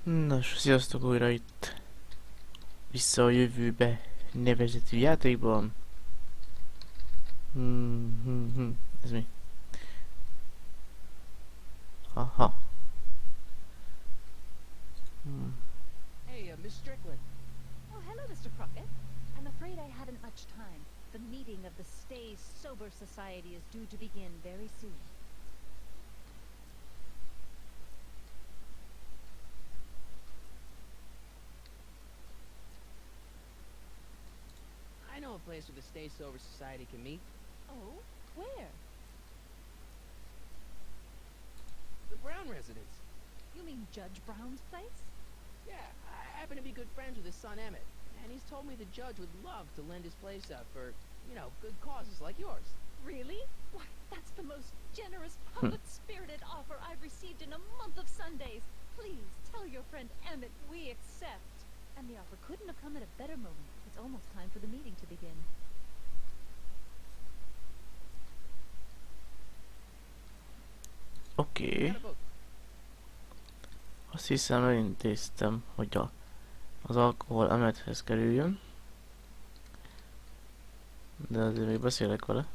Nos, sziasztok újra itt. Vissza a jövőbe nevezetű játékban. Ez mi? Aha. Hey, Miss Strickland. Oh, hello, Mr. Crockett. I'm afraid I haven't much time. The meeting of the Stay Sober Society is due to begin very soon. I know a place where the Stay Sober Society can meet. Oh, where? The Brown residence. You mean Judge Brown's place? Yeah, I happen to be good friends with his son Emmett, and he's told me the judge would love to lend his place out for, good causes like yours. Really? Why, that's the most generous, public-spirited offer I've received in a month of Sundays. Please, tell your friend Emmett we accept. And the offer couldn't have come at a better moment. It's almost time for the meeting to begin. Oké. Got a book. Azt hiszem elintéztem, hogy az alkohol Emmethez kerüljön. De azért még beszélek vele.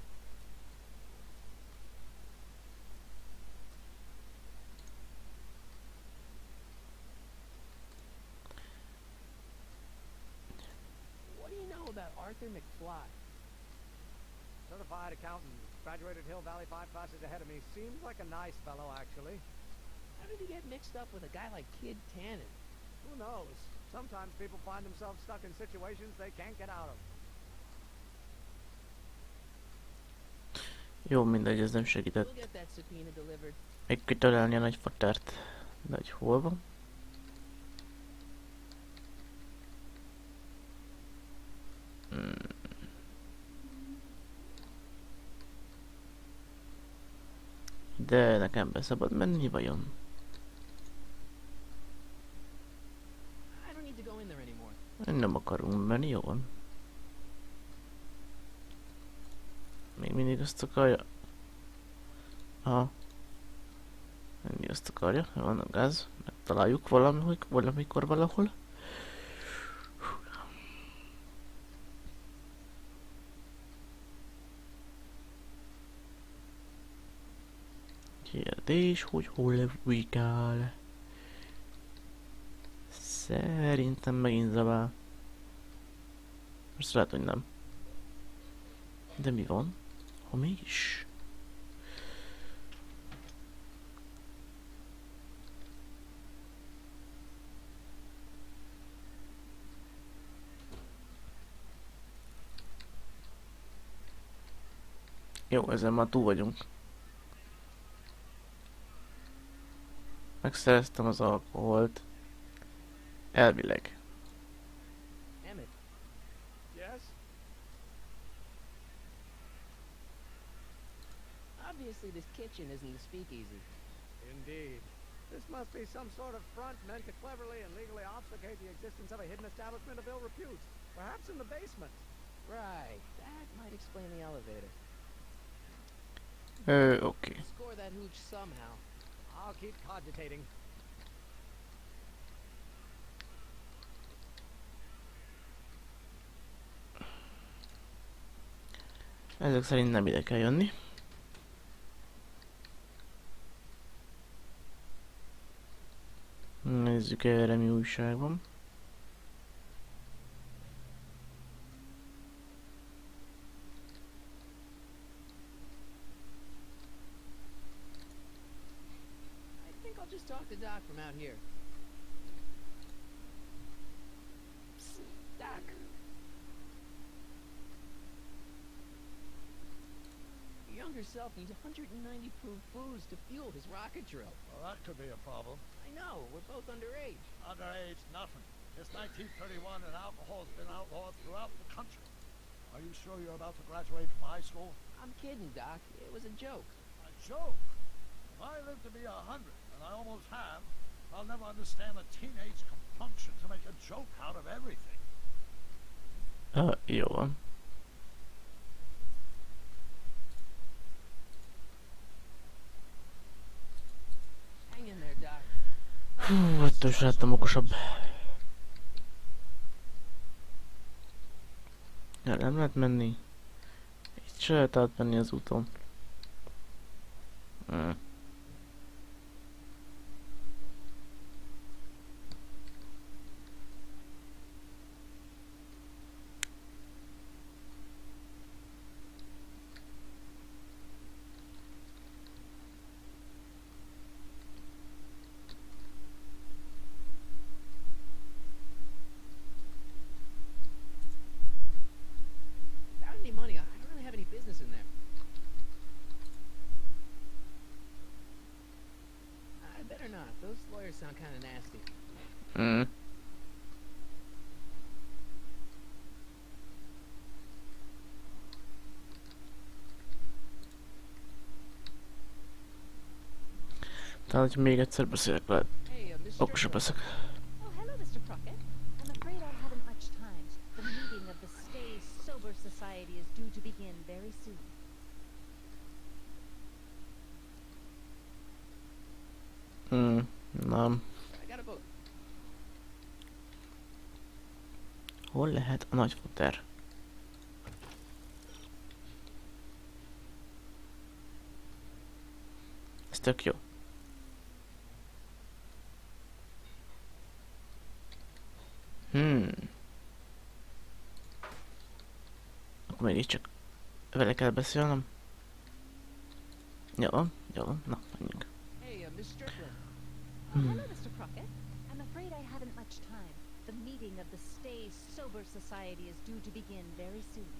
What do you know about Arthur McFly? Certified accountant. Graduated Hill Valley 5 classes ahead of me. Seems like a nice fellow, actually. How did he get mixed up with a guy like Kid Tannen? Who knows? Sometimes people find themselves stuck in situations they can't get out of. Jó, mindegy, ez nem segített. We'll get that subpoena delivered. Meg kell találni a nagy fatárt. De hogy hol van? De nekem be szabad menni, vajon? I don't need to go in there anymore. Nem akarunk menni, jó van. Még mindig azt akarja. Aha. Mindig azt akarja, van a gáz. Megtaláljuk valamikor valahol. Kérdés, hogy hol bujkál. Szerintem megint zabál. Most lehet, hogy nem. De mi van, ha mégis? Jó, ezzel már túl vagyunk. Megszereztem az alkoholt. Elvileg. Emmett, Yes? obviously this kitchen isn't the speakeasy. Indeed. This must be some sort of front meant to cleverly and legally obfuscate the existence of a hidden establishment of ill repute. Perhaps in the basement. Right, that might explain the elevator. Oké. Score that hooch somehow. I'll keep cogitating. Ezek szerint nem ide kell jönni. Nézzük erre mi újság van. I think I'll just talk to Doc from out here. Psst, Doc. Your younger self needs 190 proof booze to fuel his rocket drill. Well, that could be a problem. I know, we're both underage. Underage, nothing. Since 1931, and alcohol's been outlawed throughout the country. Are you sure you're about to graduate from high school? I'm kidding, Doc. It was a joke. A joke? If I live to be 100, and I almost have, I'll never understand a teenage compunction to make a joke out of everything. Jó van. Hang in there, Doc. Hú, ettől is lehettem okosabb. Ja, nem lehet menni. Itt se lehet átmenni az úton. Hmm. Without any money, I don't really have any business in there. I better not. Those lawyers sound kind of nasty. Hmm. Talán, hogy még egyszer beszélek veled, Hey, Mr. okosabb leszek. Oh, hello, Mr. Crockett. I'm afraid I haven't much time. The meeting of the Stay Sober Society is due to begin very soon. Nem. I got a book. Hol lehet a nagy futer? Ez tök jó. Akkor mégiscsak vele kell beszélnem. Jó, na, menjünk. Hey, Miss Strickland. Oh, hello, Mr. Crockett. I'm afraid I haven't much time. The meeting of the Stay Sober Society is due to begin very soon.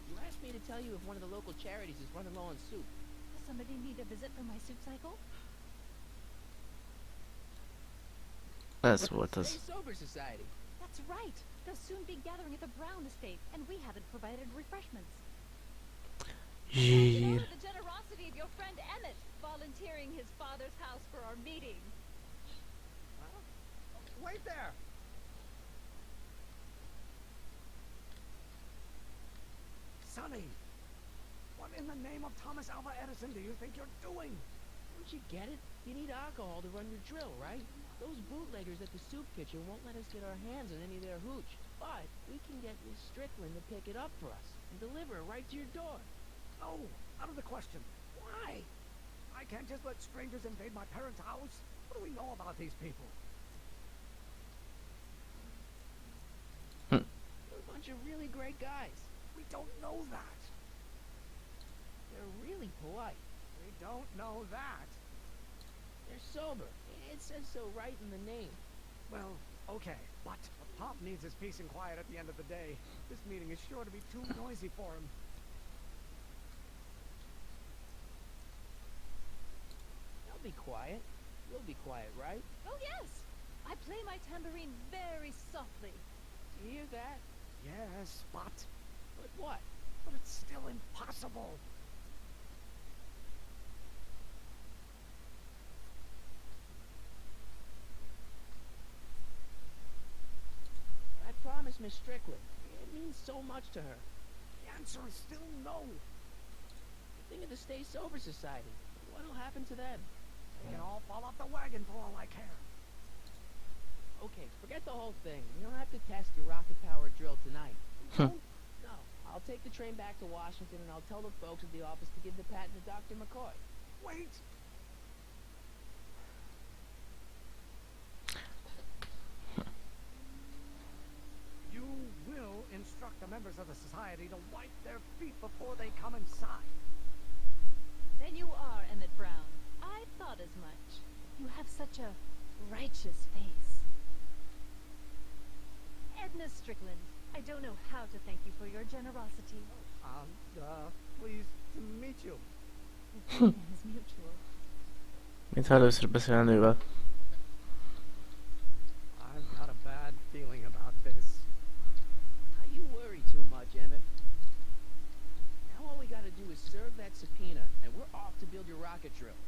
You asked me to tell you if one of the local charities is running low on soup. Does somebody need a visit for my soup cycle? Ez volt az. Stay Sober Society. That's right. They'll soon be gathering at the Brown estate, and we haven't provided refreshments. You Zsír. know the generosity of your friend Emmett, volunteering his father's house for our meeting. Wait there! Sonny! What in the name of Thomas Alva Edison do you think you're doing? Don't you get it? You need alcohol to run your drill, right? Those bootleggers at the soup kitchen won't let us get our hands on any of their hooch. But we can get Miss Strickland to pick it up for us and deliver it right to your door. No, out of the question. Why? I can't just let strangers invade my parents' house. What do we know about these people? They're a bunch of really great guys. We don't know that. They're really polite. We don't know that. They're sober. It says so right in the name. Well, okay, but Pop needs his peace and quiet at the end of the day. This meeting is sure to be too noisy for him. They'll be quiet. You'll be quiet, right? Oh, yes! I play my tambourine very softly. You hear that? Yes, but But what? but it's still impossible. I promised Miss Strickland. It means so much to her. The answer is still no. Think of the Stay Sober Society. What'll happen to them? They can all fall off the wagon for all I care. Okay, forget the whole thing. We don't have to test your rocket-powered drill tonight. No, I'll take the train back to Washington and I'll tell the folks at the office to give the patent to Dr. McCoy. Wait! You will instruct the members of the society to wipe their feet before they come inside. Then you are Emmett Brown. I thought as much. You have such a righteous face. Edna Strickland, I don't know how to thank you for your generosity. Pleased to meet you. The feeling is mutual. Mintha először beszélne nővel. I've got a bad feeling about this. You worry too much, Emmett. Now all we gotta do is serve that subpoena, and we're off to build your rocket drill.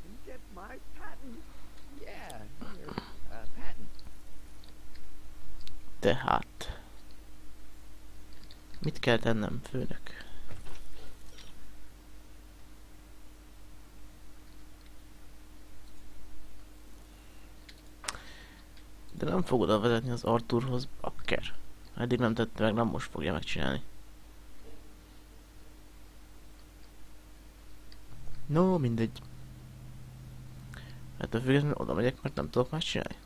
And get my patent. Yeah, your patent. Tehát... Mit kell tennem, főnök? De nem fogod elvezetni az Arthurhoz, bakker. Eddig nem tette meg, nem most fogja megcsinálni. No, mindegy. Ettől függetlenül oda megyek, mert nem tudok más csinálni.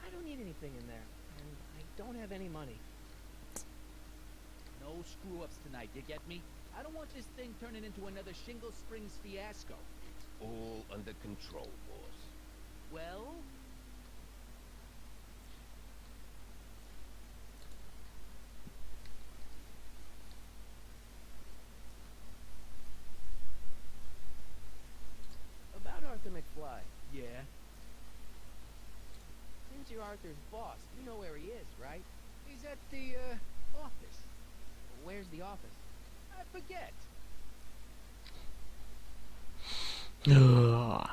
I don't need anything in there, and I don't have any money. No screw-ups tonight, you get me? I don't want this thing turning into another Shingle Springs fiasco. All under control, boss. Well, About Arthur McFly. yeah. Since you're Arthur's boss, you know where he is, right? He's at the, office. Where's the office? I forget. Ugh.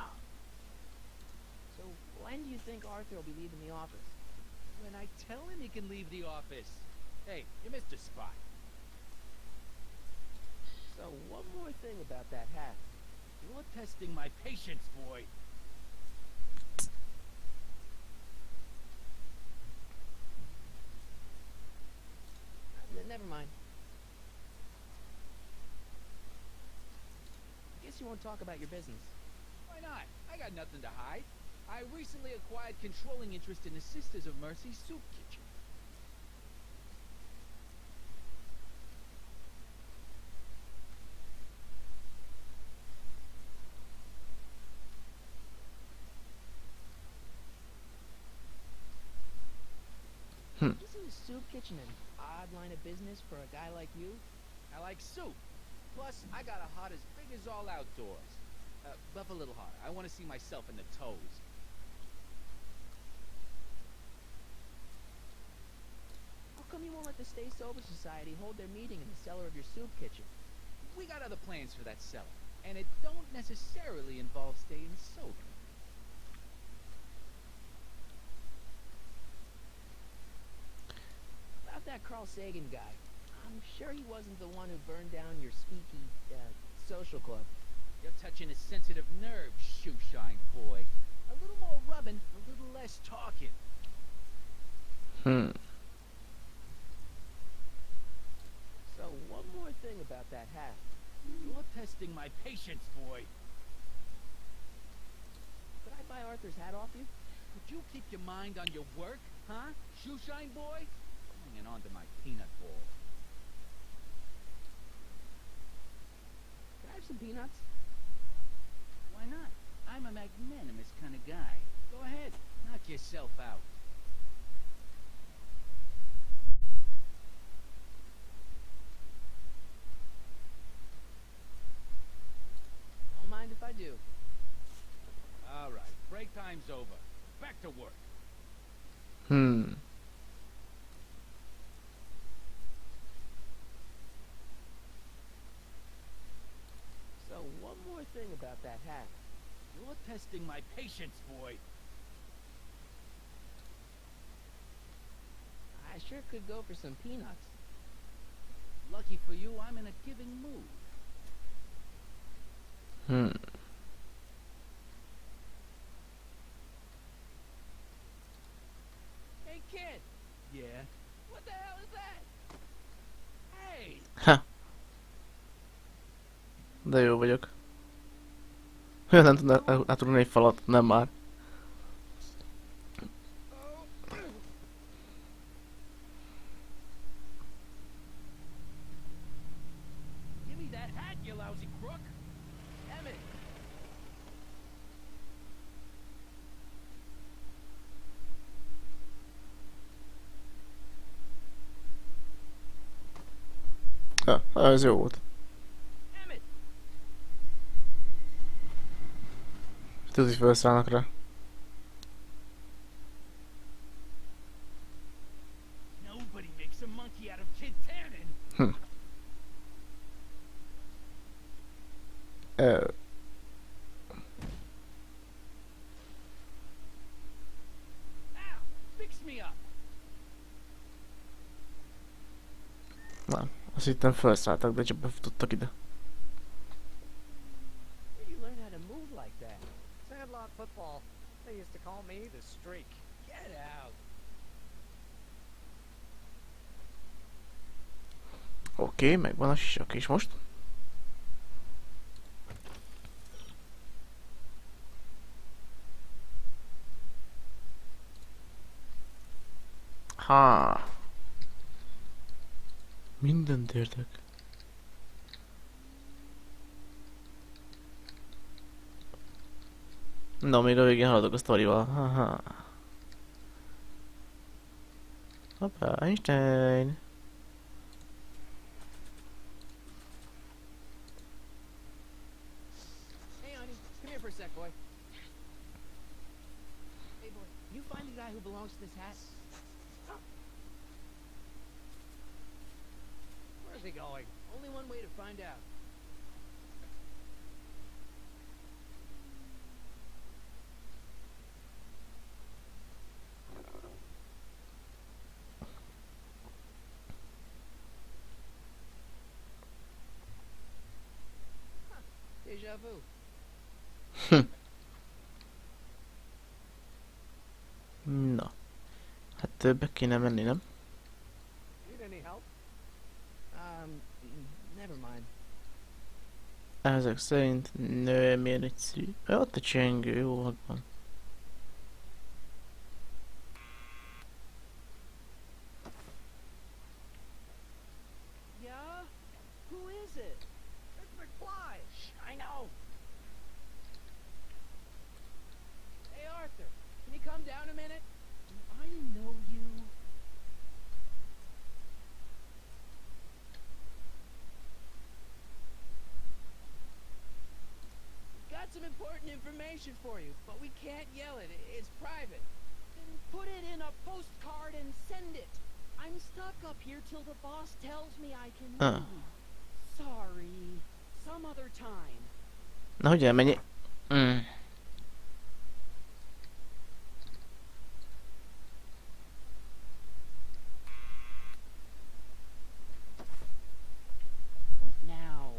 So when do you think Arthur will be leaving the office? When I tell him he can leave the office. Hey, you missed a spot. So one more thing about that hat. You're testing my patience, boy. Never mind. Guess you won't talk about your business. Why not? I got nothing to hide. I recently acquired controlling interest in the Sisters of Mercy soup kitchen. Isn't the soup kitchen an odd line of business for a guy like you? I like soup. Plus, I got a heart as big as all outdoors. Buff a little harder. I want to see myself in the toes. How come you won't let the Stay Sober Society hold their meeting in the cellar of your soup kitchen? We got other plans for that cellar, and it don't necessarily involve staying sober. About that Carl Sagan guy. I'm sure he wasn't the one who burned down your speaky, social club. You're touching a sensitive nerve, shoeshine boy. A little more rubbing, a little less talking. So one more thing about that hat. You're testing my patience, boy. Could I buy Arthur's hat off you? Could you keep your mind on your work, huh? Shoeshine boy? Hanging on to my peanut ball. Can I have some peanuts? Why not? I'm a magnanimous kind of guy. Go ahead, knock yourself out. Don't mind if I do. All right, break time's over. Back to work. So one more thing about that hat. You're testing my patience, boy. I sure could go for some peanuts. Lucky for you, I'm in a giving mood. Hey kid, Yeah? what the hell is that? Hey! Ha! De jó vagyok. Olyan nem tudna átrugni egy falat, nem már. Give me that hat, you lousy crook! Emmett! Ha, ez jó volt. Emmett! Tudod, hogy felszállnak rá. Nobody makes a monkey out of Kid Tannen! Ö, Ow! Fix me up! Nem. Azt hittem felszálltak, de csak befutottak ide. Where'd you learn how to move like that? Sandlot football. They used to call me the Streak. Get out. Oké, megvan a sisak is most. Ha. Mindent értek. Na, még a végén haladok a sztorival. Haha. Hoppá, Einstein. Hey, honey, come here for a sec, boy. Hey, boy, you find the guy who belongs to this hat? Where's he going? Only one way to find out. Huh, Deja vu. Na. Hát többek kéne menni, nem? Need any help? Never mind. Ezek szerint nem ilyen egyszerű. Ott a csengő, jó van. Yeah? Who is it? It's McFly! I know. Hey, Arthur, can you come down a minute? Do I know you? Got some important information for you, but we can't yell it. It's private. Then put it in a postcard and send it. I'm stuck up here till the boss tells me I can Ah. leave. Sorry. Some other time. Na, hogy elmenj? What now?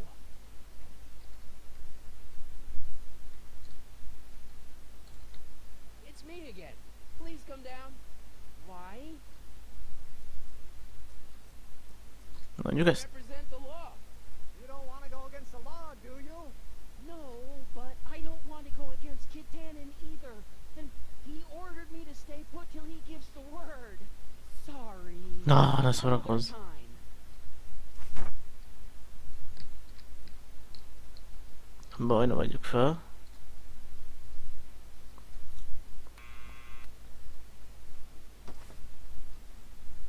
It's me again. Please come down. Why? Mondjuk ezt. Represent the law. You don't want to go against the law, do you? No, but I don't want to go against Kit Tannen either. And he ordered me to stay put till he gives the word. Sorry. Na, ne Some szórakozz. other time. Bajna vagyok fel.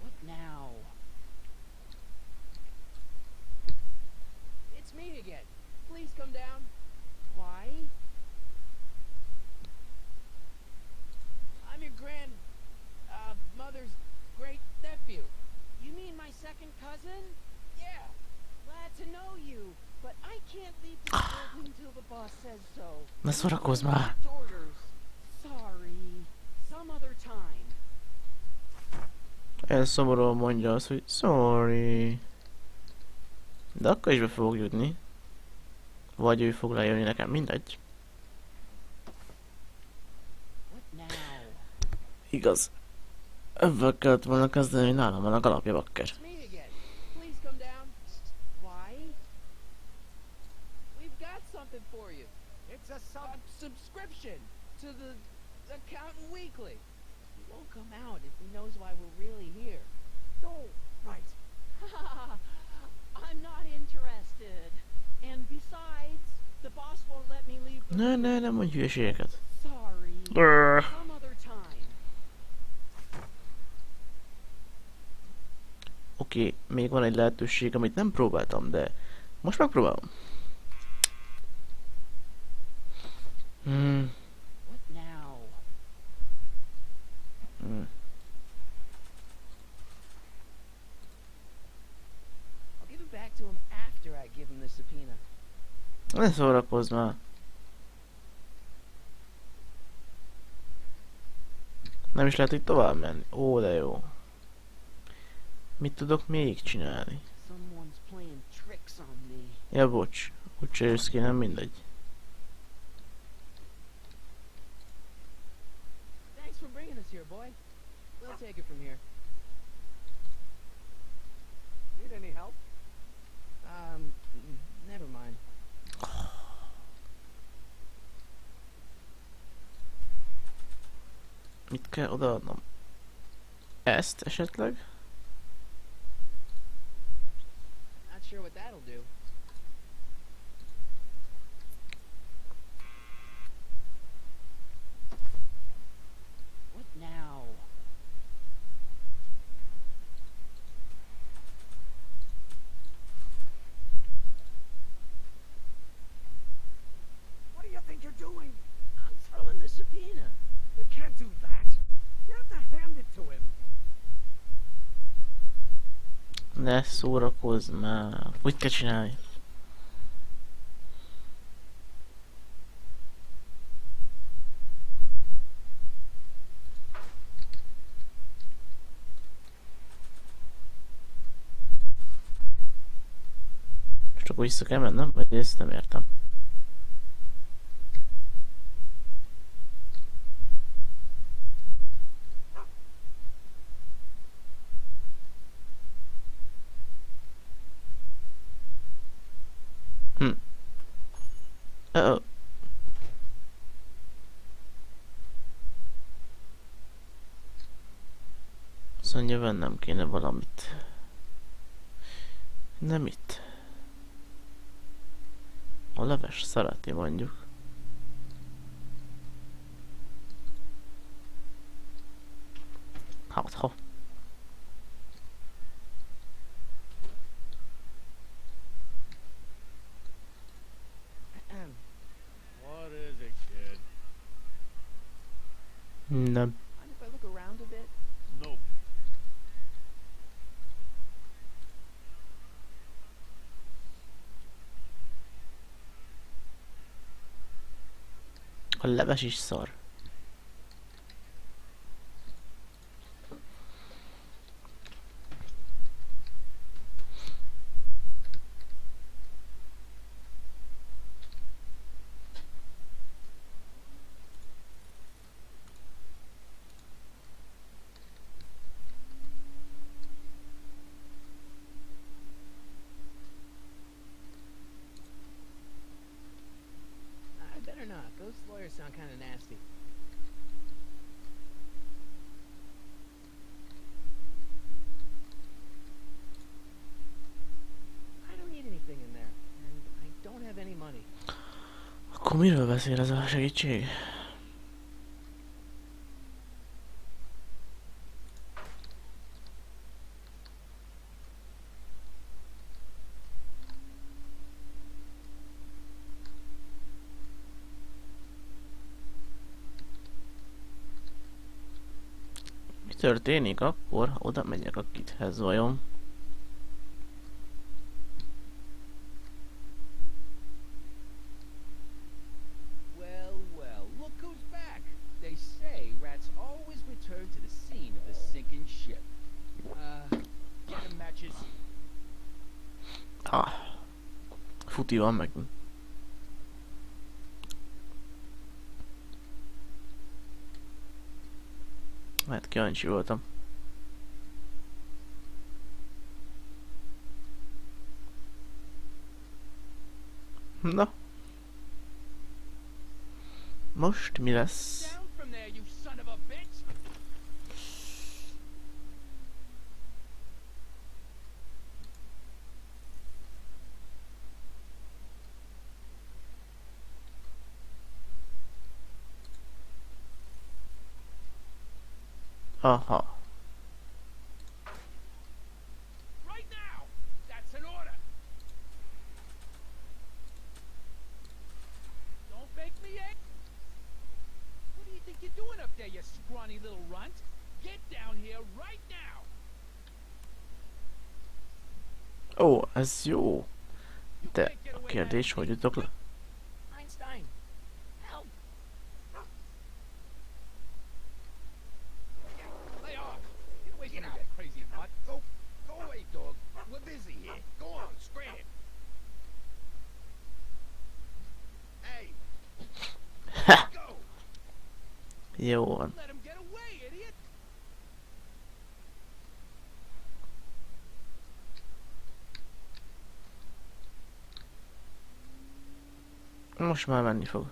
What now? It's me again. Please come down. Why? I'm your mother's great nephew. You mean my second cousin? Yeah. Glad to know you, but I can't leave this building till the boss says so. Ne szórakozz már! Orders. Sorry. Some other time. Ez szomorúan mondja azt, hogy sorry. De akkor is be fogok jutni. Vagy ő fog lejönni nekem, mindegy. What now? Igaz. Ebből kellett volna kezdeni, hogy nálam van a galapja bakker. It's me again. Please come down. Why? We've got something for you. It's a A subscription to the Accountant Weekly. He won't come out if he knows why we're really here. Oh, right. I'm not interested. And besides, the boss won't let me leave. Ne mondj hülyeségeket. Sorry. Brrr. Some other time. Oké, még van egy lehetőség, amit nem próbáltam, de most megpróbálom. What now? I'll give it back to him after I give him the subpoena. Ne szórakozz már. Nem is lehet itt tovább menni. Ó, de jó. Mit tudok még csinálni? Some Ja, bocs. Úgyse jössz ki, nem mindegy. Thanks for bringing us here, boy. We'll take it from here. Need any help? Never mind. Mit kell odaadnom? Ezt esetleg? Not sure what that'll do. What now? What do you think you're doing? I'm throwing the subpoena. You can't do that. You have to hand it to him. Ne szórakozz már. Úgy kell csinálni. Most akkor vissza kell mennem? Vagy ezt nem értem. Uh-oh. Azt mondja, vennem kéne valamit. Nem itt. A leves szereti mondjuk. Hát ha. What is it, kid? Nem. Mind if I look around a bit? Nope. A leves is szar. I better not. Those lawyers sound kind of nasty. I don't need anything in there, and I don't have any money. Akkor miről beszél ez a segítség? Mi történik akkor, ha oda megyek a kithez vajon? Well, well, look who's back. They say rats always return to the scene of the sinking ship. Get him matches. Ah, futi van megint. Hát kíváncsi voltam. Na. Most mi lesz? Down from there, you son of a bitch! Aha. Right now! That's an order! Don't make me angry! What do you think you're doing up there, you scrawny little runt? Get down here right now! Ó, ez jó. You De can't get a away kérdés, that hogy easy. jutok le? Einstein, help! Lay off! Get away from me, that crazy nut! Go away, dog. We're busy here. Go on, scram. Jó van. Let him get away, idiot! Most már menni fog.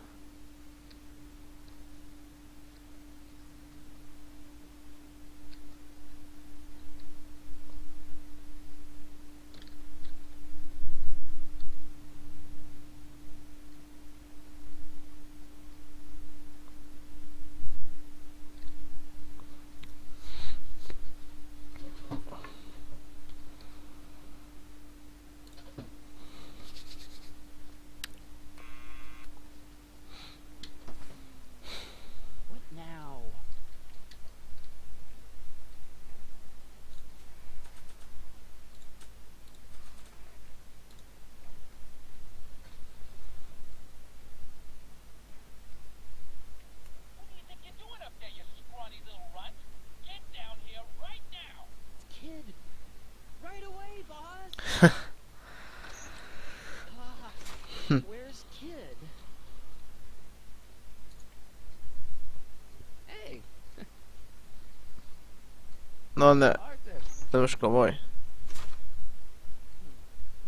What now? What do you think you're doing up there, you scrawny little runt? Get down here right now! Kid! Right away, boss! Where's Kid? Hey, Na ne, Arthur. de most komoly.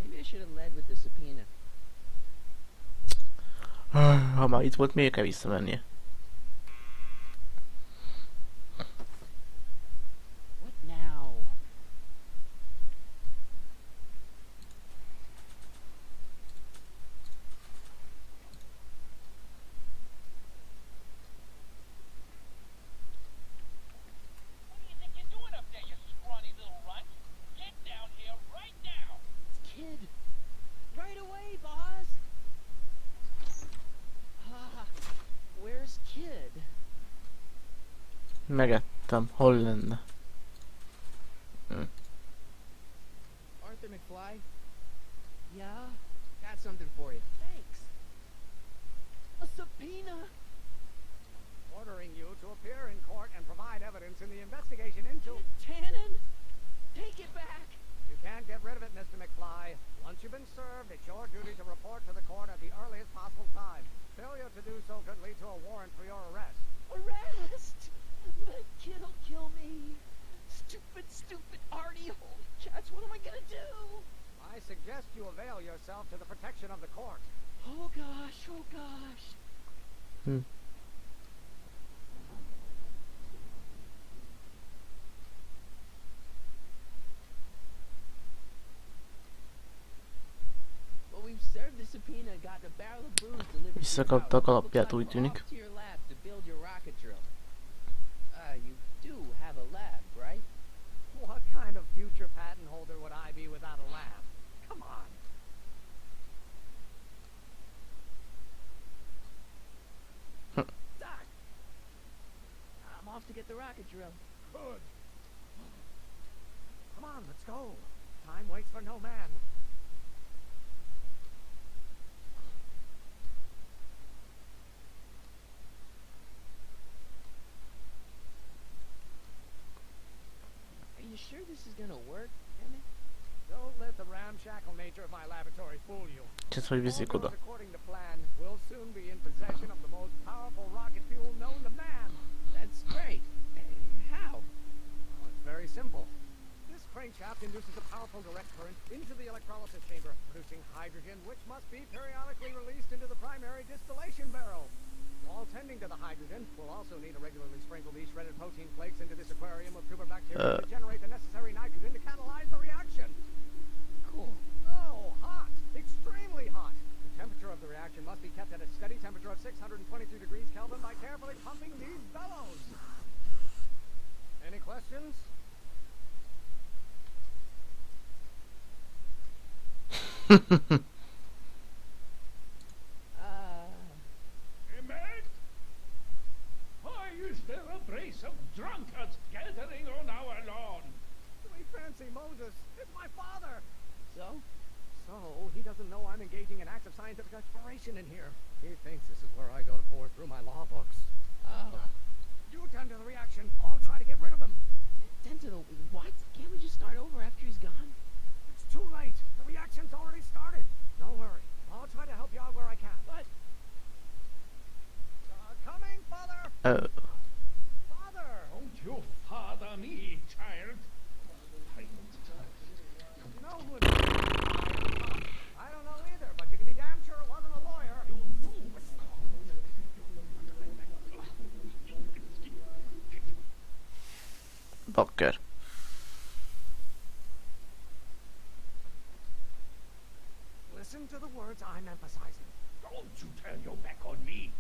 Maybe I should have led with the subpoena. Ha már itt volt, miért kell visszamennie? What now? What do you think you're doing up there, you scrawny little runt? Get down here right now! Kid! Right away, boss! Where's Kid? Megettem, hol lenne? Arthur McFly, Yeah? got something for you. Thanks. A subpoena? Ordering you to appear in court and provide evidence in the investigation into... Kid Tannen? Take it back! You can't get rid of it, Mr. McFly. Once you've been served, it's your duty to report to the court at the earliest possible time. Failure to do so could lead to a warrant for your arrest. Arrest! That kid'll kill me. Stupid, stupid Artie. Holy cats, what am I gonna do? I suggest you avail yourself to the protection of the court. Oh gosh, oh gosh. Well, we've served the subpoena, got a barrel of booze delivered to your Visszakaptak house. alapját, úgy Looks like tűnik. off to your lab to build your rocket drill. You do have a lab, right? What kind of future patent holder would I be without a lab? Come on. Doc! I'm off to get the rocket drill. Good. Come on, let's go. Time waits for no man. Are you sure this is gonna work, Emmett? Don't let the ramshackle nature of my laboratory fool you. Csak hogy All viszik goes oda. according to plan. We'll soon be in possession of the most powerful rocket fuel known to man. That's great. How? Well, it's very simple. This crankshaft induces a powerful direct current into the electrolysis chamber, producing hydrogen, which must be periodically released into the primary distillation barrel. While tending to the hydrogen, we'll also need to regularly sprinkle these shredded protein flakes into this aquarium of tuber bacteria to generate the necessary nitrogen to catalyze the reaction. Cool. Oh, hot! Extremely hot! The temperature of the reaction must be kept at a steady temperature of 623 degrees Kelvin by carefully pumping these bellows. Any questions? Emmett? Why is there a brace of drunkards gathering on our lawn? We fancy Moses. It's my father. So? So, he doesn't know I'm engaging in acts of scientific exploration in here. He thinks this is where I go to pour through my law books. Oh. You tend to the reaction. I'll try to get rid of him. Tend to the what? Can't we just start over after he's gone? It's too late. The reaction's already started. Don't worry. I'll try to help you out where I can. But Coming, father. Oh. Bakker. Listen to the words I'm emphasizing. Don't you turn your back on me.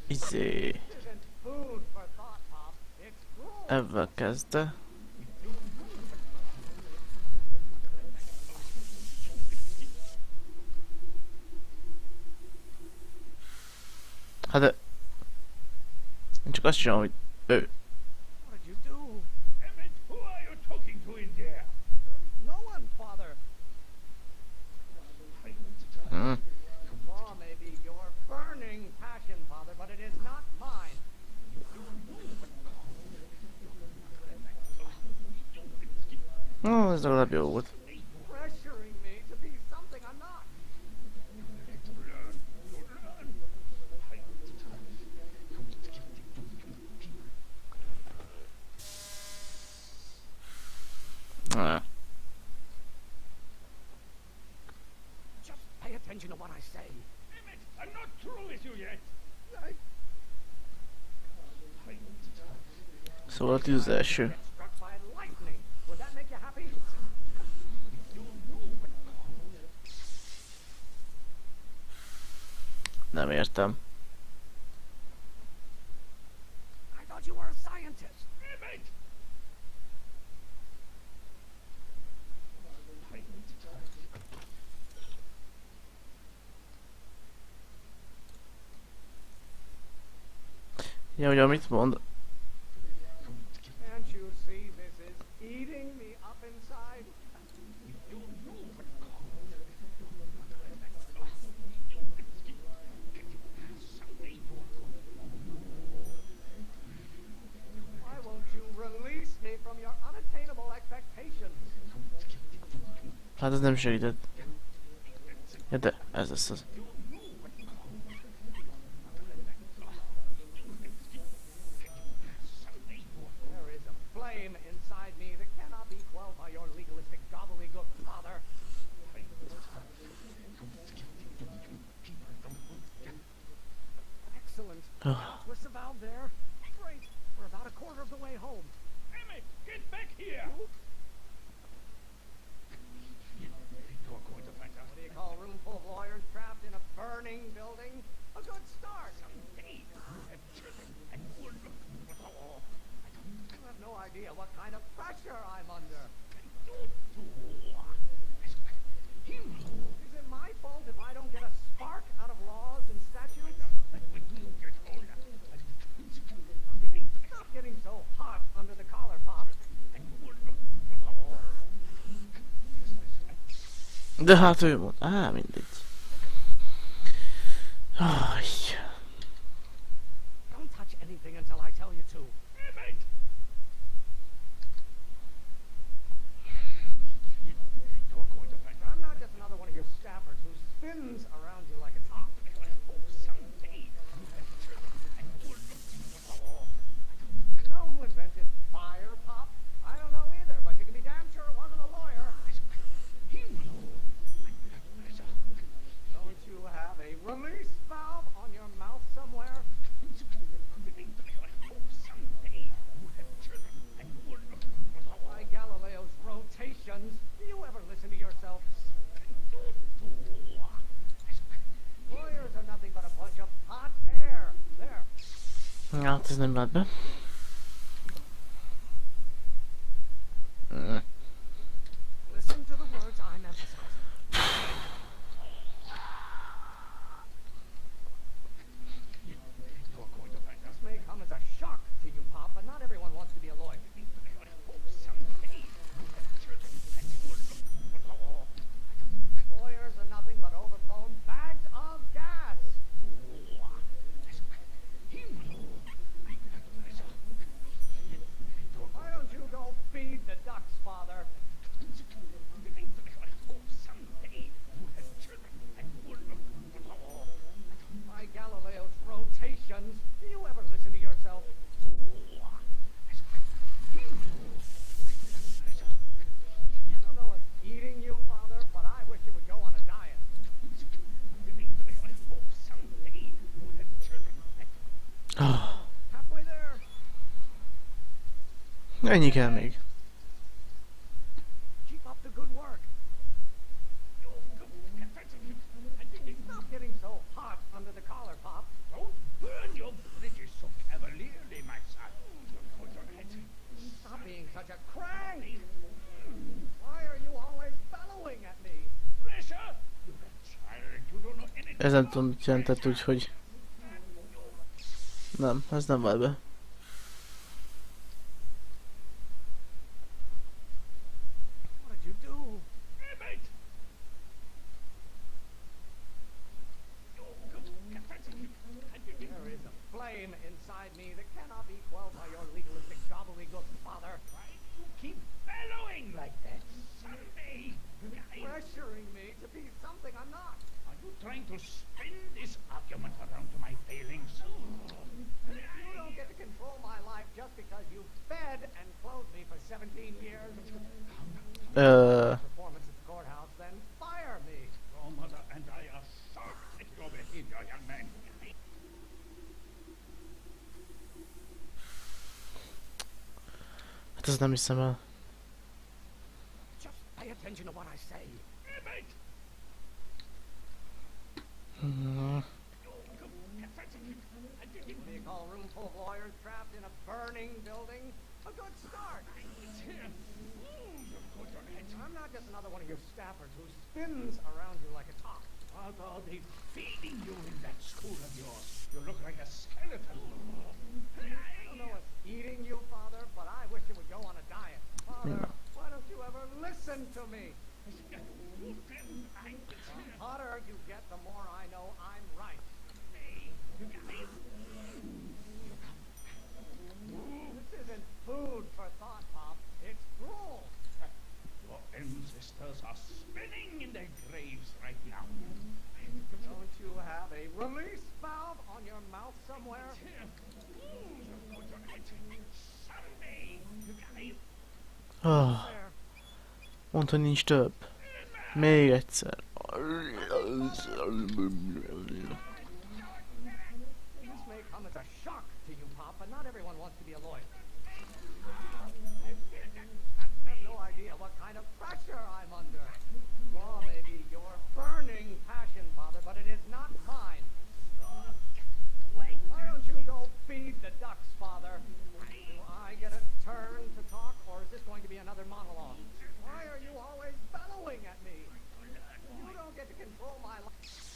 Izé. Isn't food for thought, Pop. It's gruel. Ebben kezdte. Hát de... Én csak azt csinálom, hogy ő. What did you do? Emmett, who are you talking to in there? No one, Father. Mm. Law may be your burning passion, Father, but it is not mine. Ez legalább jó volt. Pressuring me to be something I'm not. Ah. Just pay attention to what I say. Emmett, I'm not through with you yet. Szóval a tűz első. Get struck by lightning. Would that make you happy? Nem értem. I thought you were a scientist. Emmett! Ja, ugye mit mond? Can't you see this is eating me up inside? Why won't you release me from your unattainable expectations? Hát ez nem segített. Ja, de ez lesz az. There is a flame inside me that cannot be quelled by your legalistic gobbledygook, Father. Excellent. Twist the valve there. Great. We're about a quarter of the way home. Emmett, get back here! You're going to find out. What do you call a room full of lawyers trapped in a burning building? A good start. Someday you have children and will look for all. You have no idea what kind of pressure I'm under. Is it my fault if I don't get a spark out of laws and statutes? Stop getting so hot under the collar, Pop. De hát ő mond. Á, mindegy. Aj. Don't touch anything until I tell you to. Emmett! You're going to find out. I'm not just another one of your staffers who spins around you like a top. Someday you have children and will look for all. You know who invented fire, Pop? I don't know either, but you can be damn sure it wasn't a lawyer. Don't you have a release valve on your mouth somewhere? By Galileo's rotations, do you ever listen to yourself? Lawyers are nothing but a bunch of hot air. There. Hát ez nem lát be. Mm. Listen to the words I'm emphasizing. You're going to find out. This may come as a shock to you, Pop, but not everyone wants to be a lawyer. Someday you have children and will look for all. Lawyers are nothing but overblown bags of gas. Ennyi kell még. Keep up the good work. Stop getting so hot under the collar, Pop. Don't burn your bridges so cavalierly, my son. Hold your head. Stop being such a crank. Why are you always bellowing at me? Pressure! You child, you don't know anything. Ez nem tudom, mit jelentett, úgyhogy... Nem, ez nem vált be. What did you do? Emmett! There is a flame inside me that cannot be quelled by your legalistic gobbledygook, Father. You keep bellowing like that. Someday, Pressuring me to be something I'm not. are you trying to spin this argument around to my failings? You don't get to control my life just because you fed and clothed me for 17 years. Performance at the courthouse, then fire me. Your mother and I are shocked at your behavior, young man. Hát ez nem hiszem el. Just pay attention to what I say. Emmett! They call a room full of lawyers trapped in a burning building a good start. I'm not just another one of your staffers who spins around you like a top. What are they feeding you in that school of yours? You look like a skeleton. I don't know what's eating you, Father, but I wish you would go on a diet. Father, why don't you ever listen to me? The hotter you get, the more I know I'm right. This isn't food for thought, Pop. It's gruel. Your ancestors are spinning in their graves right now. Don't you have a release valve on your mouth somewhere? Oh, There. mondd, hogy nincs több. Még egyszer. This may come as a shock to you, Pop, but not everyone wants to be a lawyer. You have no idea what kind of pressure I'm under. Law may be your burning passion, Father, but it is not mine. Why don't you go feed the ducks, Father? Do I get a turn to talk, or is this going to be another monologue? Why are you always bellowing at me? You don't get to control my life.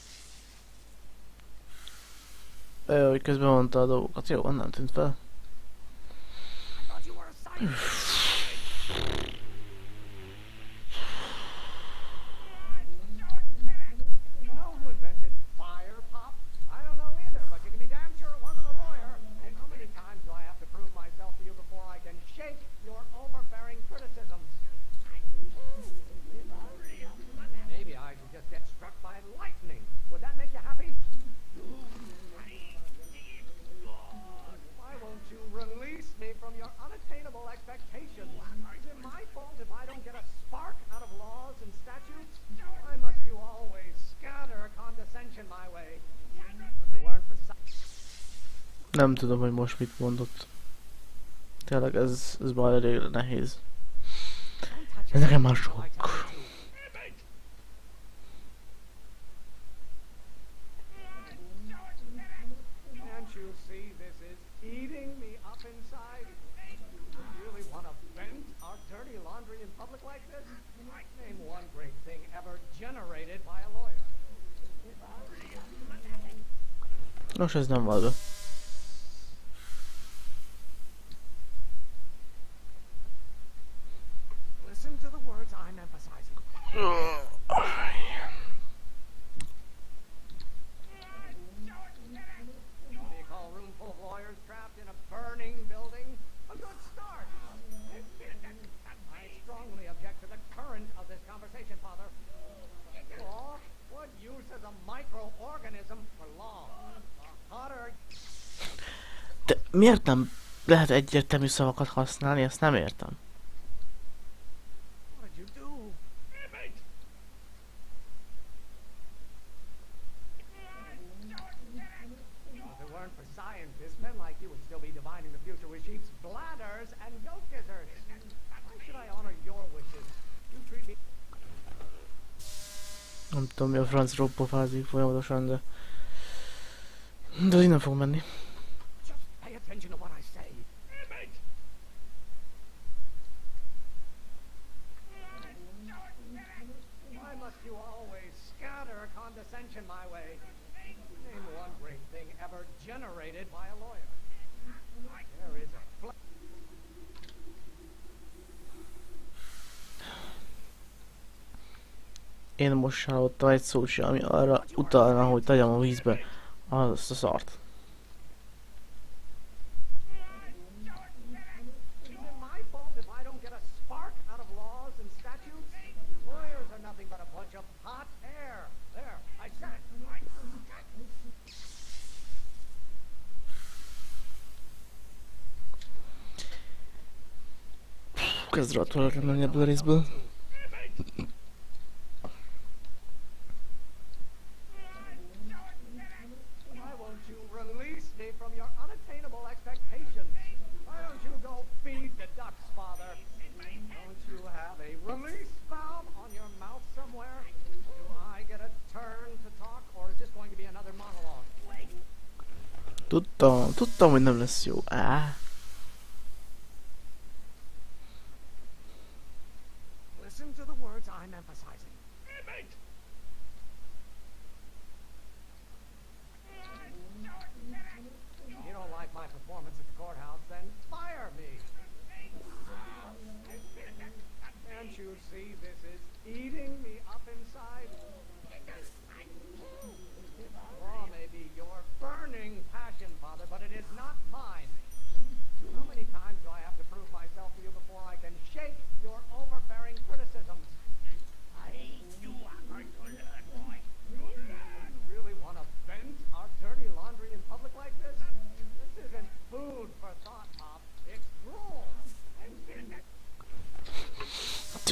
Hogy közben mondta a dolgokat. Jó, nem tűnt fel. I thought you were a scientist. You know who invented fire, Pop? I don't know either, but you can be damn sure it wasn't a lawyer. And how many times do I have to prove myself to you before I can shake your overbearing criticisms? Maybe I should just get struck by lightning. Would that make you happy? Why won't you release me from your unattainable expectations? Is it my fault if I don't get a spark out of laws and statutes? Why must you always scatter condescension my way? If it weren't for Nem tudom, hogy most mit mondott. Tényleg ez már elég nehéz. Ez nekem már sok. Can't you see this is eating me up inside? You really want to vent our dirty laundry in public like this? Name one great thing ever generated by a lawyer. Nos, ez nem vált be. Listen to the words I'm emphasizing. They call a room full of lawyers trapped in a burning building a good start. I strongly object to the current of this conversation, Father. Law? What use is a microorganism for law? The hotter De miért nem lehet egyértelmű szavakat használni? Ezt nem értem. What did you do? Emmett! If it weren't for scientists, men like you would still be divining the future with sheep's bladders and goat gizzards. Nem tudom mi a francról pofázik folyamatosan, de az innen fog menni. Just pay attention to what I say. Why must you always scatter condescension my way? Name one great thing ever generated by a lawyer. There is a Én most hallottam egy szót sem, ami arra utalna, hogy tegyem a vízbe azt a szart. Is it my fault if I don't get a spark out of laws and statutes? Lawyers are nothing but a bunch of hot air. There, I said it. Kezd rá tovább menni ebből a részből. Why won't you release me from your unattainable expectations? Why don't you go feed the ducks, Father? Don't you have a release valve on your mouth somewhere? Do I get a turn to talk, or is this going to be another monologue? Tudtam, hogy nem lesz jó. Listen to the words I'm emphasizing. You don't like my performance at the courthouse, then fire me. Can't you see this is eating me up inside? Law may be your burning passion, Father, but it is not mine. How many times do I have to prove myself to you before I can shake your overbearing criticisms? You are going to learn, boy. You really want to vent our dirty laundry in public like this? This isn't food for thought, Pop. It's gruel.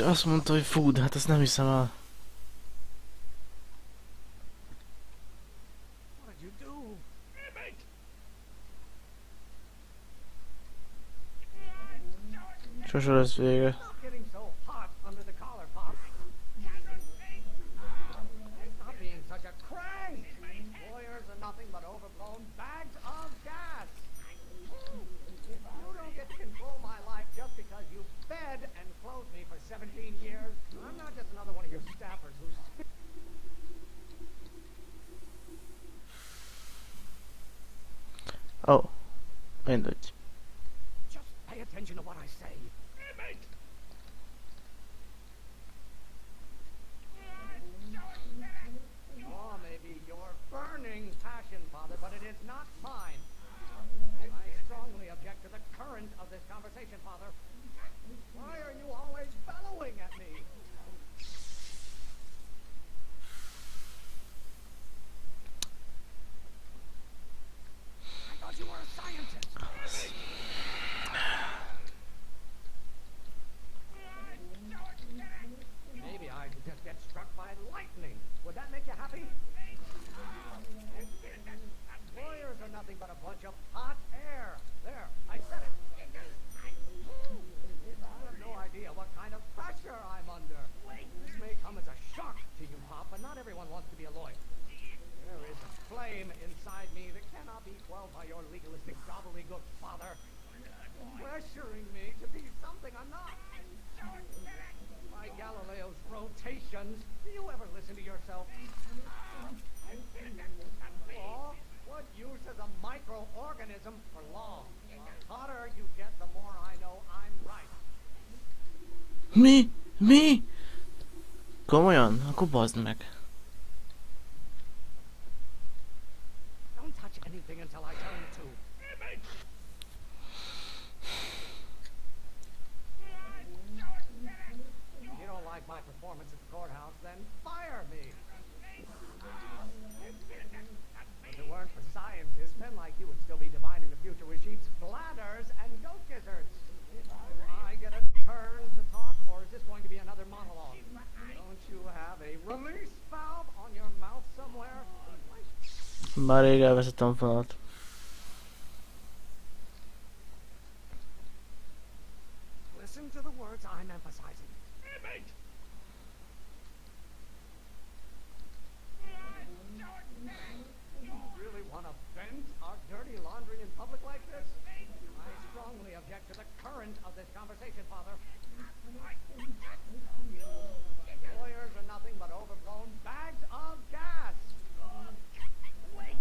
Azt mondta, hogy food, hát azt nem hiszem el. What did you do? Sose lesz vége. Stop getting so hot under the collar, Pop. Stop being such a crank. Lawyers are nothing but overblown bags of gas. You don't get to control my life just because you fed and clothed me for 17 years. I'm not just another one of your staffers who's... Ó, mindegy. Just pay attention to what I say. Law may be your burning passion, Father, but it is not mine. I strongly object to the current of this conversation, Father. Why are you always bellowing at me? I thought you were a scientist. Maybe I could just get struck by lightning. Would that make you happy? Lawyers are nothing but a bunch of hot air. There, I said it. You have no idea what kind of pressure I'm under. This may come as a shock to you, Pop, but not everyone wants to be a lawyer. There is a flame inside me that cannot be quelled by your legalistic gobbledygook, Father. Pressuring me to be something I'm not. By Galileo's rotations, do you ever listen to yourself? Law? What use is a microorganism for law? The hotter you get, the more I know I'm right. Mi? Komolyan? Akkor bazd meg. Don't touch anything until I tell you to. You don't like my performance at the courthouse, then fire me. If it weren't for scientists, men like you would still be divining the future with sheep's bladders and goat gizzards. Do I get a turn to talk, or is this going to be another monologue? Don't you have a release valve on your mouth somewhere? Már rég elveszettem a fonalat. Listen to the words I'm emphasizing. object to the current of this conversation, Father. Lawyers are nothing but overblown bags of gas. Wait!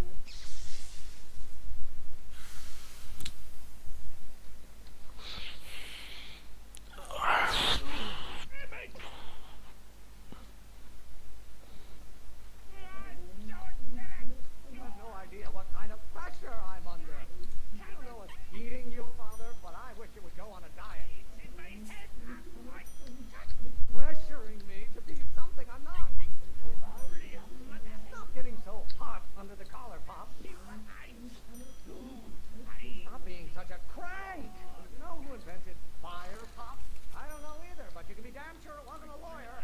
You have no idea what kind of pressure I'm under. I don't know what's eating you, Father, but I wish it would go on a diet. In my head! Pressuring me to be something I'm not. Stop getting so hot under the collar, Pop. Stop being such a crank. You know who invented fire, Pop? I don't know either, but you can be damn sure it wasn't a lawyer.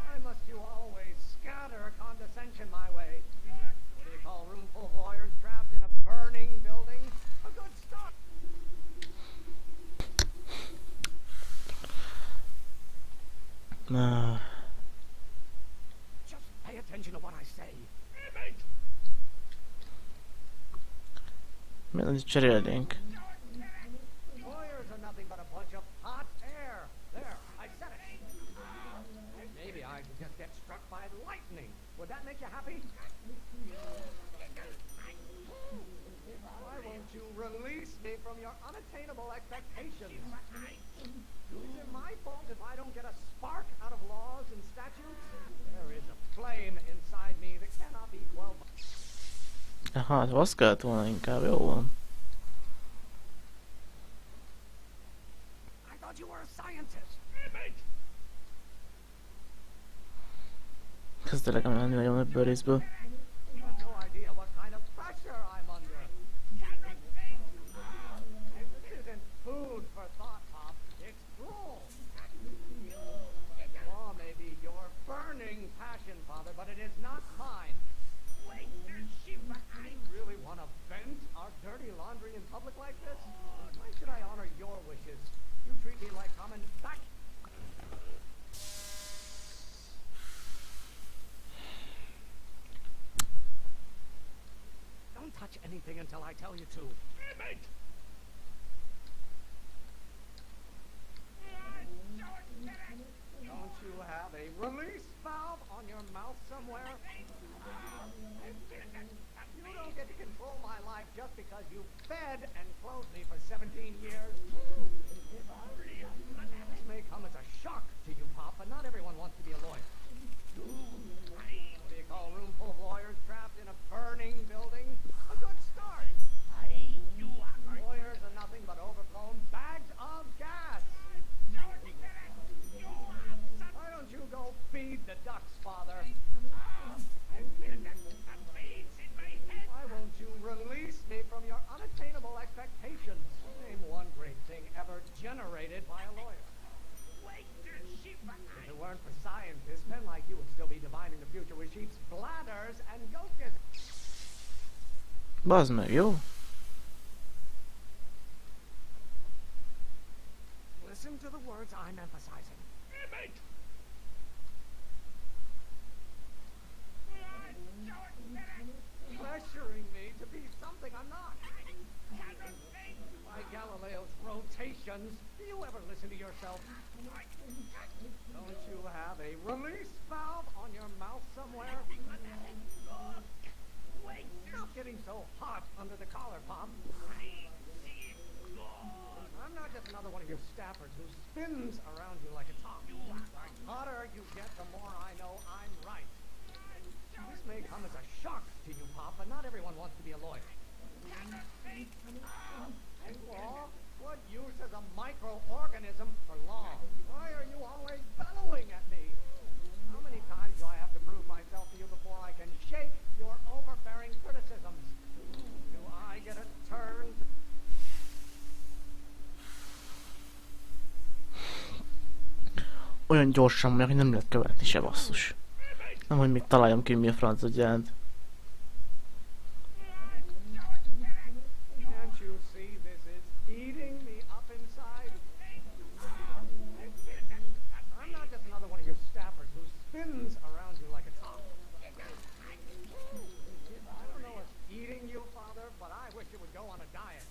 Why must you always scatter condescension my way? What do you call a room full of lawyers trapped in a burning building? A good start. Just pay attention to what I say. Miért cserélnénk? Lawyers are nothing but a bunch of hot air. There, I said it. Maybe I could just get struck by lightning. Would that make you happy? Why won't you release me from your unattainable expectations? Is it my fault if I don't get a spark out of laws and statutes? There is a flame inside me that cannot be quelled. Hát, azt kellett volna inkább, jó van. I thought you were a scientist. Kezdelek menni nagyon ebből a részből. You have no idea what kind of pressure I'm under. This isn't food for thought, Pop. It's gruel. Law may be your burning passion, Father, but it is not mine. You really want to vent our dirty laundry in public like this? Why should I honor your wishes? You treat me like common back. Don't touch anything until I tell you to. Don't you have a release valve on your mouth somewhere? You don't get to control my life just because you fed and clothed me for 17 years. This may come as a shock to you, Pop, but not everyone wants to be a lawyer. What do you call a room full of lawyers trapped in a burning building? A good start. Lawyers are nothing but overblown bags of gas. Why don't you go feed the ducks, Father? Why won't you release me from your unattainable expectations? Name one great thing ever generated by a lawyer. If it weren't for scientists, men like you would still be divining the future with sheep's bladders and goat gizzards. Bazd meg, jó? Listen to the words I'm emphasizing. Pressuring me to be something I'm not. By Galileo's rotations, do you ever listen to yourself? Don't you have a release valve on your mouth somewhere? Stop getting so hot under the collar, Pop. I'm not just another one of your staffers who spins around you like a top. The hotter you get, the more I know I'm right. This may come as a shock to you, Pop, but not everyone wants to be a lawyer. Law? What use is a microorganism for law? Why are you always bellowing at me? How many times do I have to prove myself to you before I can shake your overbearing criticisms? Do I get a turn? Olyan gyorsan meg, hogy nem lehet követni se, basszus. Nem, hogy még találjam ki, mi a francot jelent. Can't you see this is eating me up inside? I'm not just another one of your staffers who spins around you like a top. I don't know what's eating you, Father, but I wish it would go on a diet.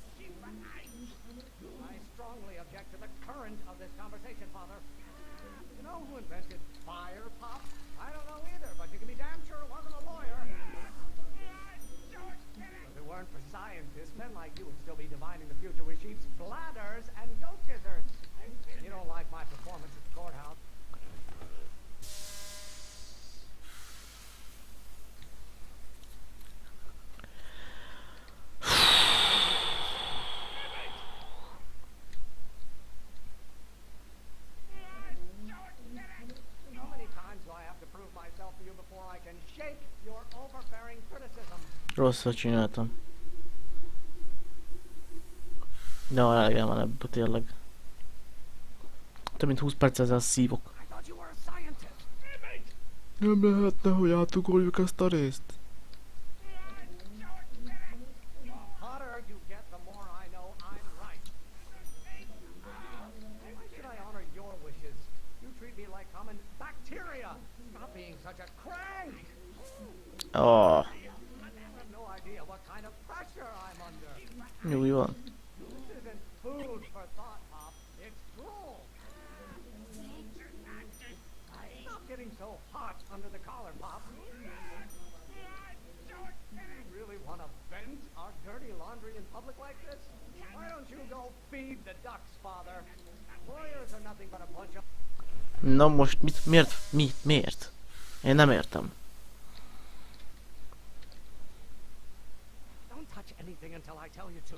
Rosszat csináltam. De a elegem van ebből tényleg. Több mint 20 perc ezzel szívok. I thought you were a scientist. Nem lehetne, hogy átugorjuk ezt a részt. The hotter you get, the more I know I'm right. Why should I honor your wishes? You treat me like common bacteria. Stop being such a crank. Oh, I have no idea what kind of pressure I'm under. nyugi van. This isn't food for thought, Pop. It's drool. Stop getting so hot under the collar, Pop. You really want to vent our dirty laundry in public like this? Why don't you go feed the ducks, Father? Lawyers are nothing but a bunch of... Na most miért? Én nem értem. Don't touch anything until I tell you to.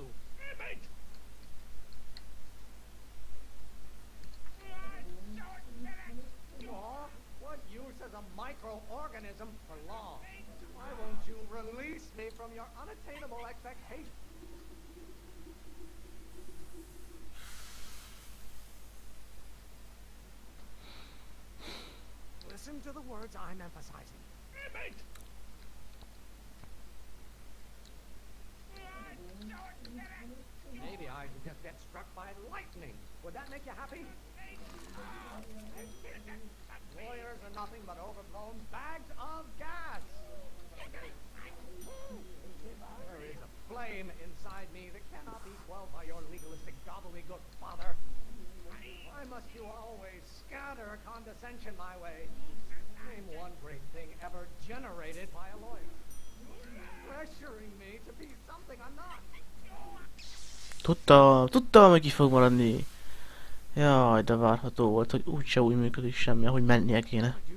Law? What use is a microorganism for law? Why won't you release me from your unattainable expectations? Listen to the words I'm emphasizing. Maybe I should just get struck by lightning. Would that make you happy? Lawyers are nothing but overblown bags of gas. There is a flame inside me that cannot be quelled by your legalistic gobbledygook, Father. Why must you always scatter condescension my way? Name one great thing ever generated by a lawyer. Pressuring me to be something I'm not. Tudtam, hogy ki fog maradni. Jaj, de várható volt, hogy úgyse úgy működik semmi, ahogy mennie kéne. What do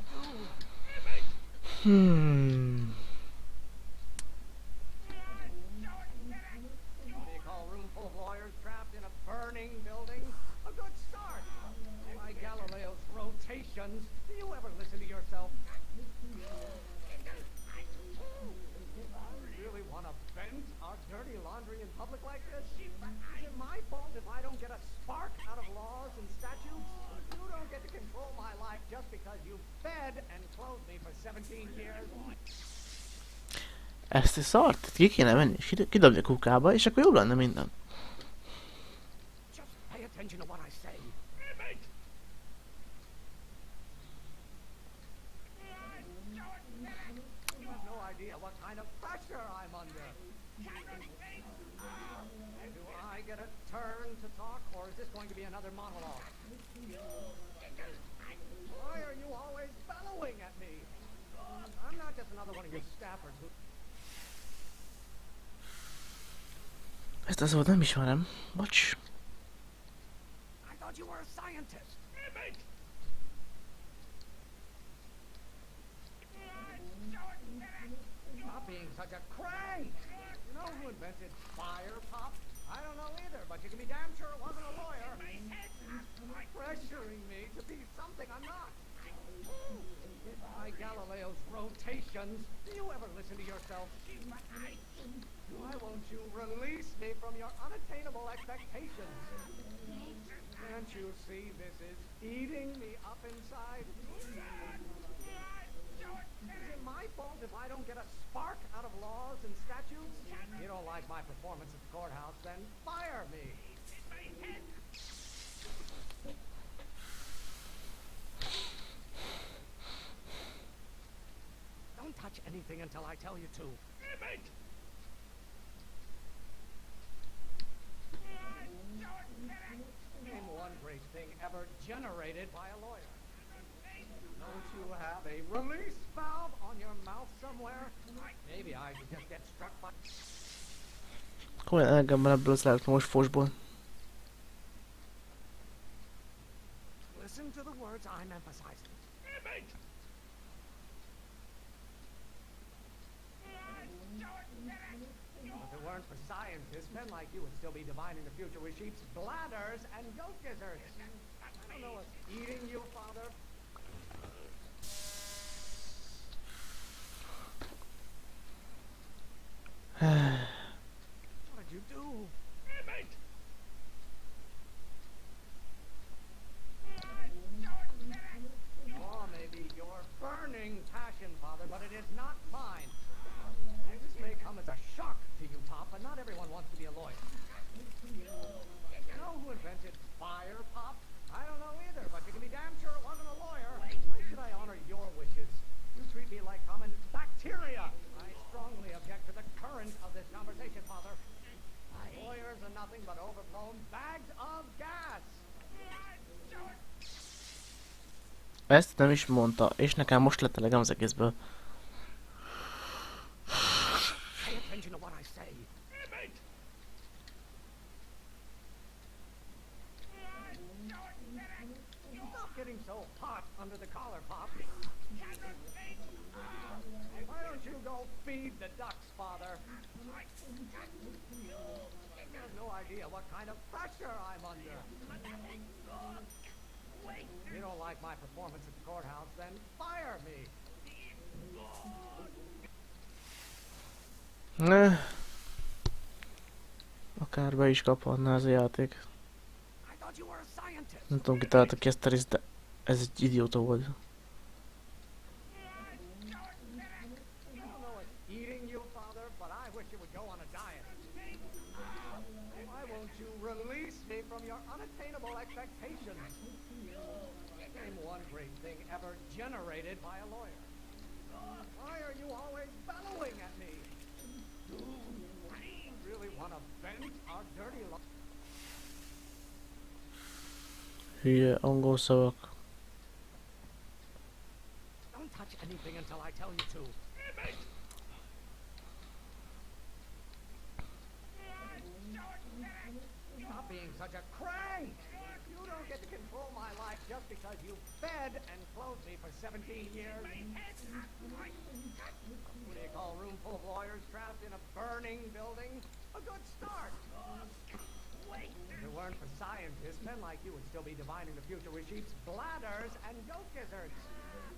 you call a room full of lawyers trapped in a burning building? A good start. By Galileo's rotations, do you ever listen to yourself? You really want to vent our dirty laundry in public like this? Is it my fault if I don't get a spark out of laws and statutes? You don't get to control my life just because you fed and clothed me for 17 years. Ezt a szart ki kéne menni, és kidobni a kukába, és akkor jobb lenne minden. Just pay attention to what I say. You have no idea what kind of pressure I'm under. Do I get a turn to talk, or is this going to be another monologue? Why are you always bellowing at me? I'm not just another one of your staffers who... Ezt az volt nem ismerem. Bocs. I thought you were a scientist. Stop being such a crank. You know who invented fire, Pop? I don't know either, but you can be damn sure it wasn't a lawyer. Pressuring me to be something I'm not. By Galileo's rotations, do you ever listen to yourself? Why won't you release me from your unattainable expectations? Can't you see this is eating me up inside? Is it my fault if I don't get a spark out of laws and statutes? You don't like my performance at the courthouse, then fire me. Don't touch anything until I tell you to. Name one great thing ever generated by a lawyer. Don't you have a release valve on your mouth somewhere? Maybe I should just get struck by... Komolyan elegem van ebből az elektromos fosból. Listen to the words I'm emphasizing. If it weren't for scientists, men like you would still be divining the future with sheep's bladders and goat gizzards. I don't know what's eating you, Father. What did you do? Emmett! Or maybe your burning passion, Father, but it is not mine. This may come as a shock to you, Pop, but not everyone wants to be a lawyer. You know who invented fire, Pop? I don't know either, but you can be damn sure it wasn't a lawyer. Why should I honor your wishes? You treat me like common bacteria. I strongly object to the current of this conversation, Father. Lawyers are nothing but overblown bags of gas. Ezt nem is mondta, és nekem most lett elegem az egészből. Pay attention to what I say. Emmett! Stop getting so hot under the collar, Pop. Why don't you go feed the ducks, Father? You have no idea what kind of pressure I'm under. If you don't like my performance at the courthouse, then fire me. Ne. Akár be is kaphatná ez a játék. I thought you were a scientist. Nem tudom, ki találta ki ezt a részt, de ez egy idióta volt. I don't know it's eating you, Father, but I wish you would go on a diet. Why won't you release me from your unattainable expectations? Name one great thing ever generated by a lawyer. Why are you always bellowing at me? You really want to vent our dirty life? Hülye angol szavak. Don't touch anything until I tell you to. Stop being such a crank! You don't get to control my life just because you fed and clothed me for 17 years. What do you call a room full of lawyers trapped in a burning building? A good start. If it weren't for scientists, men like you would still be divining the future with sheep's bladders and goat gizzards.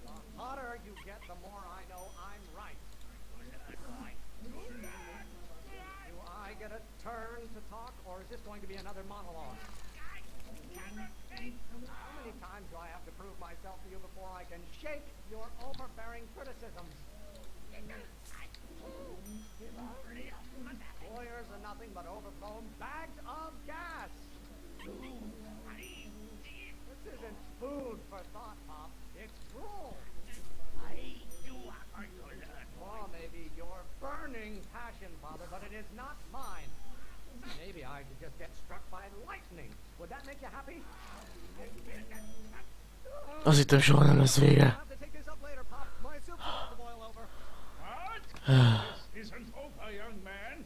The hotter you get, the more I know I'm right. Do I get a turn to talk, or is this going to be another monologue? How many times do I have to prove myself to you before I can shake your overbearing criticisms? Lawyers are nothing but overblown bags of gas. This isn't food for thought, Pop. It's drool. Or maybe your burning passion, Father, but it is not mine. Maybe I should just get struck by lightning. Would that make you happy? Azt hittem soha nem lesz vége. I'll have to take this up later, Pop. My soup's about to boil over. What? This isn't over, young man.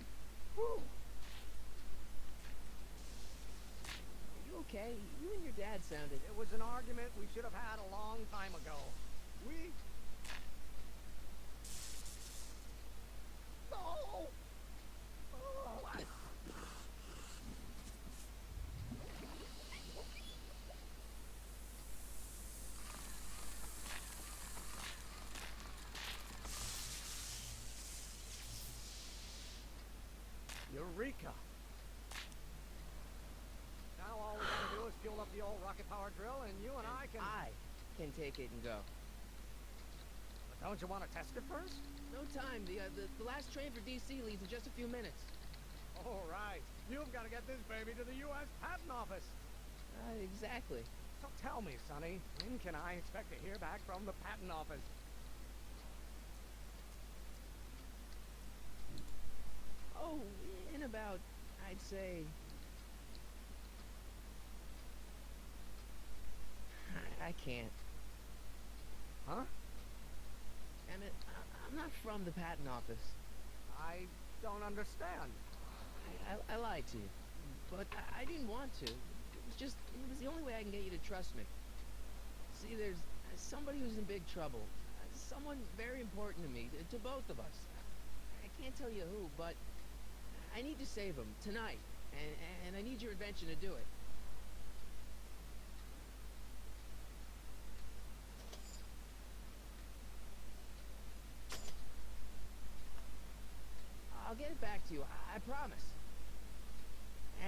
Whew. You okay? You and your dad sounded. It was an argument we should have had a long time ago. We... No! What? Eureka! Now all we gotta do is fuel up the old rocket power drill and you and I can take it and go. But don't you want to test it first? No time. The last train for DC leaves in just a few minutes. All right. You've got to get this baby to the U.S. Patent Office. Exactly. So tell me, Sonny, when can I expect to hear back from the Patent Office? Oh, in about, I'd say... I can't. Huh? Emmett, I'm not from the patent office. I don't understand. I lied to you. But I didn't want to. It was the only way I can get you to trust me. See, there's somebody who's in big trouble. Someone very important to me, to both of us. I can't tell you who, but I need to save him tonight. And I need your invention to do it. I'll get it back to you. I promise.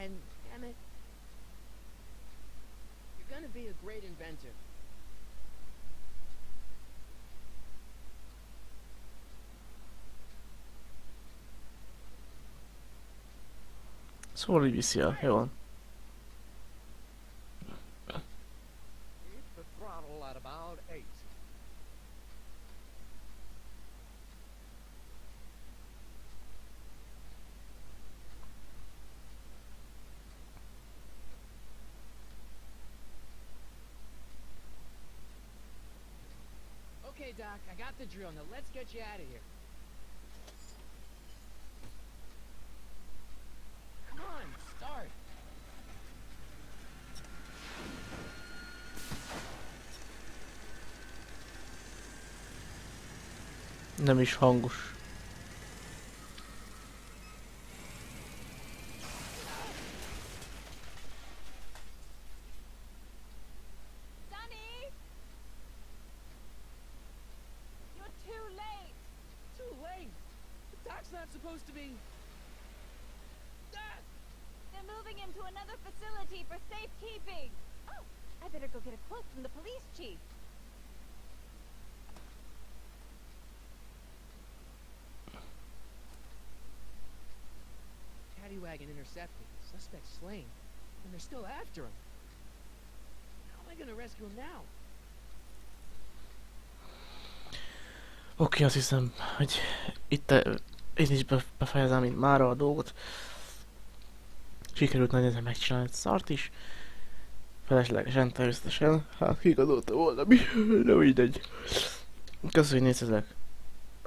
And Emmett, you're gonna be a great inventor. Szóval így viszi el, jó van. Keep the throttle at about 8. Okay, Doc, I got the drill. Now let's get you out of here. Come on, start. Nem is hangos. Sonny! You're too late! Too late. The Doc's not supposed to be. Ah! They're moving him to another facility for safekeeping! Oh, I better go get a quote from the police chief. Paddy wagon intercepted. Suspect slain. And they're still after him. How am I gonna rescue him now? Oké, azt hiszem, hogy itt is befejezem itt mára a dolgot. Sikerült nagy ezen megcsinálni a szart is. Feleslegesen természetesen. Hát kigazolta volna mi, de mindegy. Köszönjük, hogy néztetek.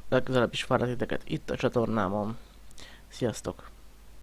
Legközelebb is várlak titeket itt a csatornámon. Sziasztok!